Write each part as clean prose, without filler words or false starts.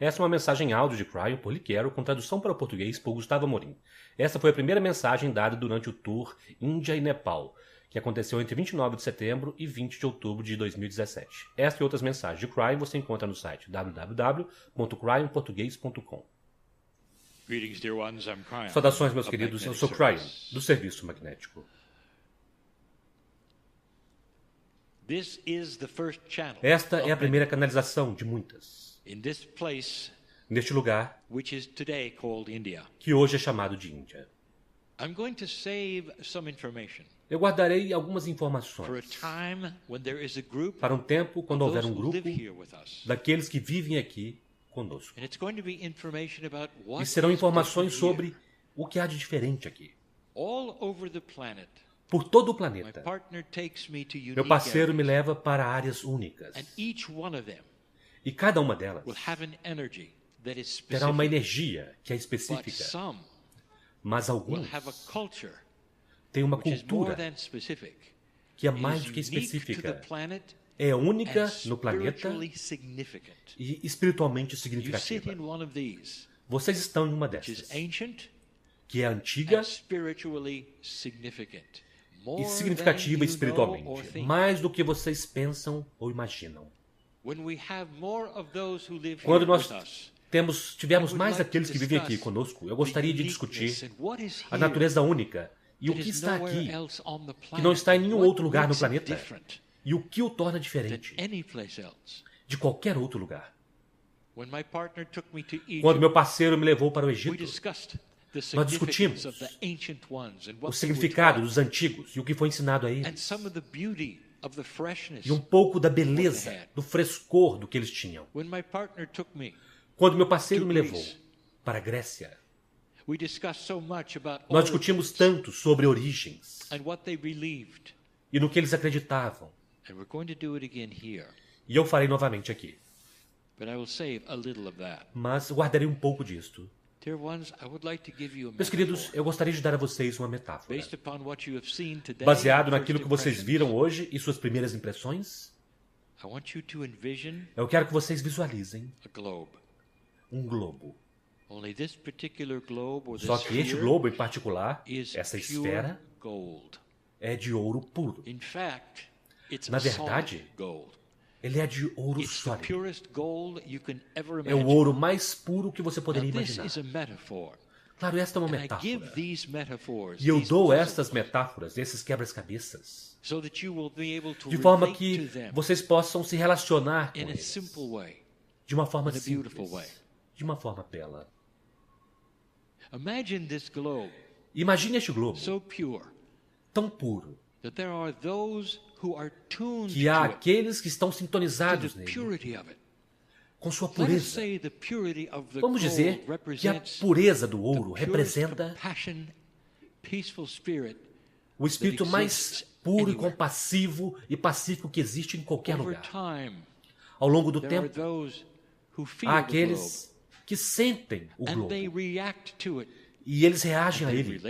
Essa é uma mensagem áudio de KRYON por KRYON com tradução para o português por Gustavo Amorim. Essa foi a primeira mensagem dada durante o tour Índia e Nepal, que aconteceu entre 29 de setembro e 20 de outubro de 2017. Esta e outras mensagens de KRYON você encontra no site www.kryonportugues.com. Saudações, meus queridos, eu sou KRYON, do Serviço Magnético. Esta é a primeira canalização de muitas. Neste lugar, que hoje é chamado de Índia. Eu guardarei algumas informações para um tempo quando houver um grupo daqueles que vivem aqui conosco. E serão informações sobre o que há de diferente aqui. Por todo o planeta, meu parceiro me leva para áreas únicas. E cada uma delas terá uma energia que é específica. Mas alguns têm uma cultura que é mais do que específica. É única no planeta e espiritualmente significativa. Vocês estão em uma dessas, que é antiga e significativa espiritualmente, mais do que vocês pensam ou imaginam. Quando nós tivermos mais daqueles que vivem aqui conosco, eu gostaria de discutir a natureza única e o que está aqui, que não está em nenhum outro lugar no planeta, e o que o torna diferente de qualquer outro lugar. Quando meu parceiro me levou para o Egito, nós discutimos o significado dos antigos e o que foi ensinado a eles. E um pouco da beleza, do frescor do que eles tinham. Quando meu parceiro me levou para a Grécia, nós discutimos tanto sobre origens e no que eles acreditavam. E eu farei novamente aqui. Mas guardarei um pouco disto. Meus queridos, eu gostaria de dar a vocês uma metáfora. Baseado naquilo que vocês viram hoje e suas primeiras impressões, eu quero que vocês visualizem um globo. Só que este globo em particular, essa esfera, é de ouro puro. Na verdade, ele é de ouro sólido. É o ouro mais puro que você poderia imaginar. Claro, esta é uma metáfora. E eu dou estas metáforas, esses quebra-cabeças, de forma que vocês possam se relacionar com eles de uma forma simples, de uma forma bela. Imagine este globo tão puro que há aqueles que estão sintonizados nele, com sua pureza. Vamos dizer que a pureza do ouro representa o espírito mais puro e compassivo e pacífico que existe em qualquer lugar. Ao longo do tempo, há aqueles que sentem o globo e eles reagem a ele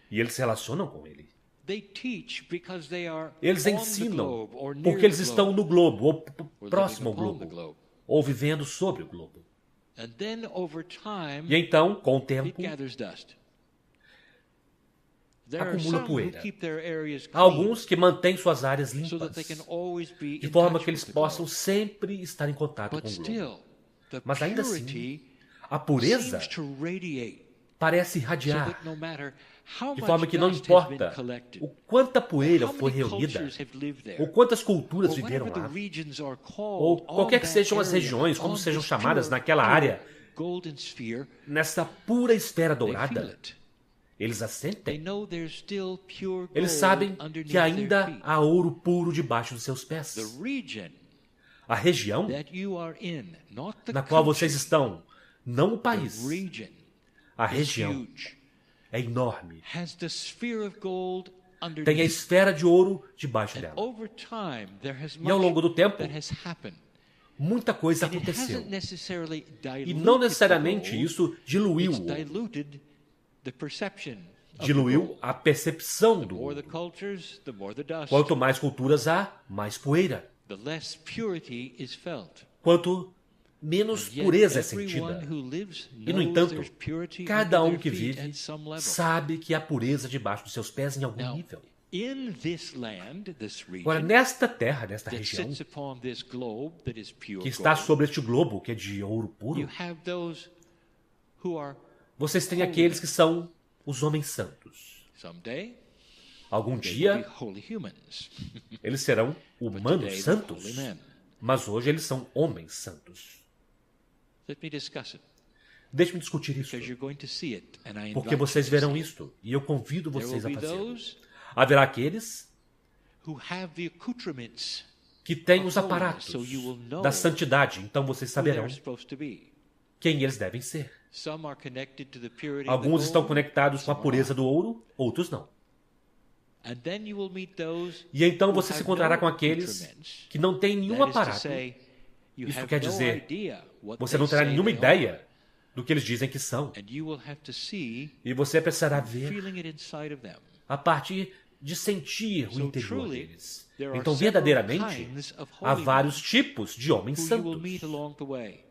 e eles se relacionam com ele. Eles ensinam porque eles estão no globo, ou próximo ao globo, ou vivendo sobre o globo. E então, com o tempo, acumula poeira. Há alguns que mantêm suas áreas limpas, de forma que eles possam sempre estar em contato com o globo. Mas ainda assim, a pureza parece irradiar, de forma que não importa o quanta poeira foi reunida, ou quantas culturas viveram lá, ou qualquer que sejam as regiões, como sejam chamadas naquela área, nessa pura esfera dourada, eles a sentem. Eles sabem que ainda há ouro puro debaixo dos seus pés. A região na qual vocês estão, não o país, a região é enorme. Tem a esfera de ouro debaixo dela. E ao longo do tempo, muita coisa aconteceu. E não necessariamente isso diluiu a percepção do ouro. Quanto mais culturas há, mais poeira. Quanto menos pureza é sentida. E, no entanto, cada um que vive sabe que há pureza debaixo dos seus pés em algum nível. Agora, nesta terra, nesta região, que está sobre este globo, que é de ouro puro, vocês têm aqueles que são os homens santos. Algum dia, eles serão humanos santos, mas hoje eles são homens santos. Deixe-me discutir isso, porque vocês verão isto, e eu convido vocês a fazê-lo. Haverá aqueles que têm os aparatos da santidade, então vocês saberão quem eles devem ser. Alguns estão conectados com a pureza do ouro, outros não. E então você se encontrará com aqueles que não têm nenhum aparato. Isso quer dizer, você não terá nenhuma ideia do que eles dizem que são. E você precisará ver a partir de sentir o interior deles. Então, verdadeiramente, há vários tipos de homens santos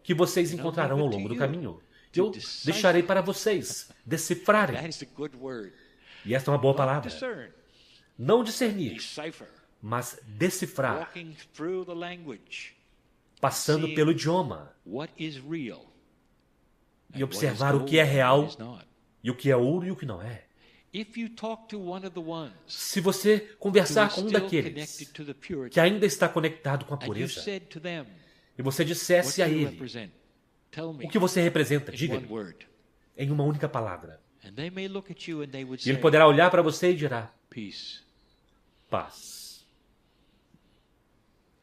que vocês encontrarão ao longo do caminho. Eu deixarei para vocês decifrarem. E esta é uma boa palavra. Não discernir, mas decifrar, passando pelo idioma e observar o que é real e o que é ouro e o que não é. Se você conversar com um daqueles que ainda está conectado com a pureza e você dissesse a ele o que você representa, diga-lhe em uma única palavra. E ele poderá olhar para você e dirá, paz.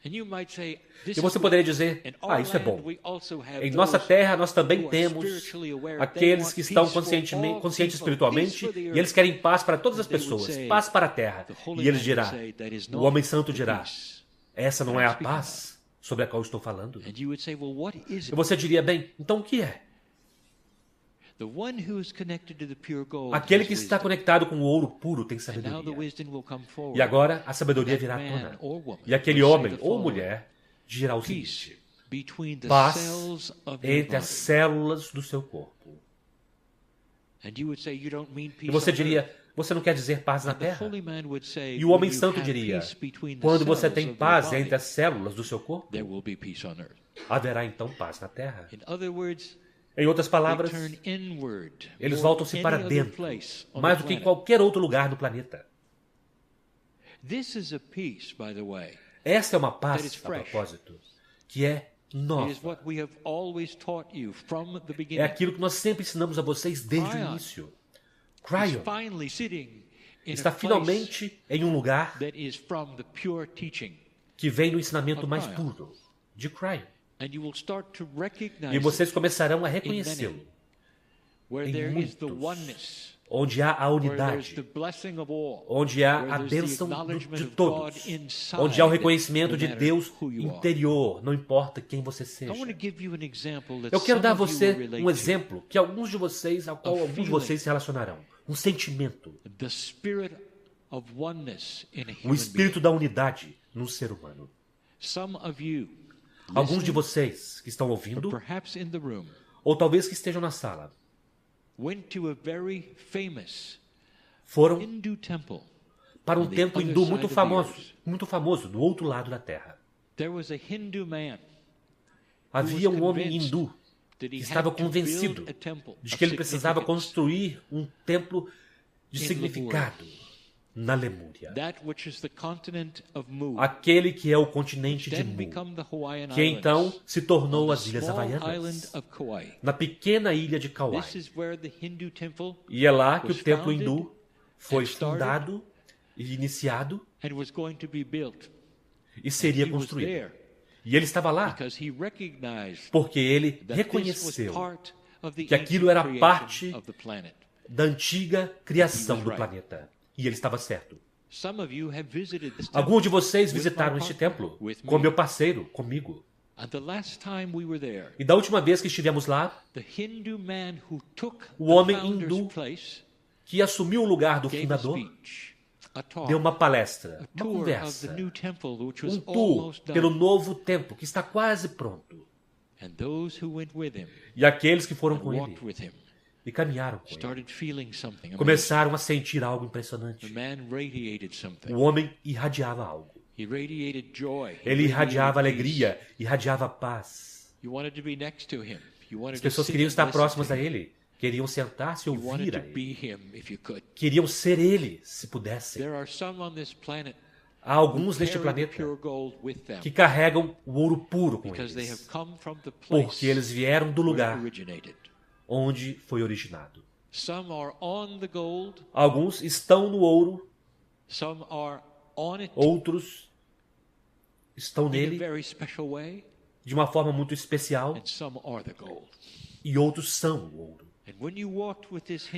E você poderia dizer, isso é bom. Em nossa terra nós também temos aqueles que estão conscientes espiritualmente e eles querem paz para todas as pessoas, paz para a terra. E ele dirá, o homem santo dirá, essa não é a paz sobre a qual estou falando. E você diria, bem, então o que é? Aquele que está conectado com o ouro puro tem sabedoria. E agora a sabedoria virá à tona. E aquele homem ou mulher dirá o seguinte, paz entre as células do seu corpo. E você diria, você não quer dizer paz na terra? E o homem santo diria, quando você tem paz entre as células do seu corpo, haverá então paz na terra. Em outras palavras, eles voltam-se para dentro, mais do que em qualquer outro lugar do planeta. Essa é uma paz, a propósito, que é nova. É aquilo que nós sempre ensinamos a vocês desde o início. KRYON está finalmente em um lugar que vem do ensinamento mais puro de KRYON. E vocês começarão a reconhecê-lo em muitos, onde há a unidade, onde há a bênção de todos, onde há o reconhecimento de Deus interior, não importa quem você seja. Eu quero dar a você um exemplo que alguns de vocês, ao qual alguns de vocês se relacionarão. Um sentimento, o espírito da unidade no ser humano. Alguns de vocês que estão ouvindo, ou talvez que estejam na sala, foram para um templo hindu muito famoso, do outro lado da terra. Havia um homem hindu que estava convencido de que ele precisava construir um templo de significado na Lemúria, aquele que é o continente de Mu, que então se tornou as Ilhas Havaianas, na pequena ilha de Kauai. E é lá que o templo hindu foi fundado e iniciado e seria construído. E ele estava lá porque ele reconheceu que aquilo era parte da antiga criação do planeta. E ele estava certo. Alguns de vocês visitaram este templo com meu parceiro, comigo. E da última vez que estivemos lá, o homem hindu que assumiu o lugar do fundador deu uma palestra, uma conversa, um tour pelo novo templo que está quase pronto. E aqueles que foram com ele e caminharam com ele começaram a sentir algo impressionante. O homem irradiava algo. Ele irradiava alegria, irradiava paz. As pessoas queriam estar próximas a ele, queriam sentar-se e ouvir a ele. Queriam ser ele, se pudessem. Há alguns neste planeta que carregam o ouro puro com eles, porque eles vieram do lugar onde foi originado. Alguns estão no ouro, outros estão nele de uma forma muito especial, e outros são o ouro.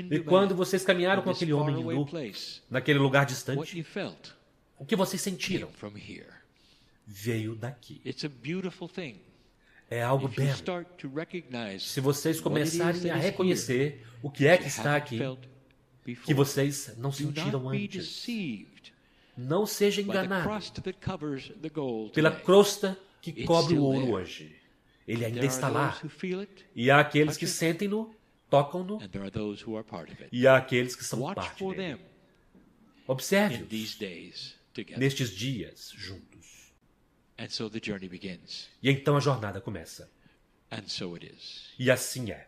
E quando vocês caminharam com aquele homem hindu naquele lugar distante, o que vocês sentiram veio daqui. É algo belo. Se vocês começarem a reconhecer o que é que está aqui, que vocês não sentiram antes, não seja enganado pela crosta que cobre o ouro hoje. Ele ainda está lá. E há aqueles que sentem-no, tocam-no, e há aqueles que são parte dele. Observe-os nestes dias juntos. E então a jornada começa. E assim é.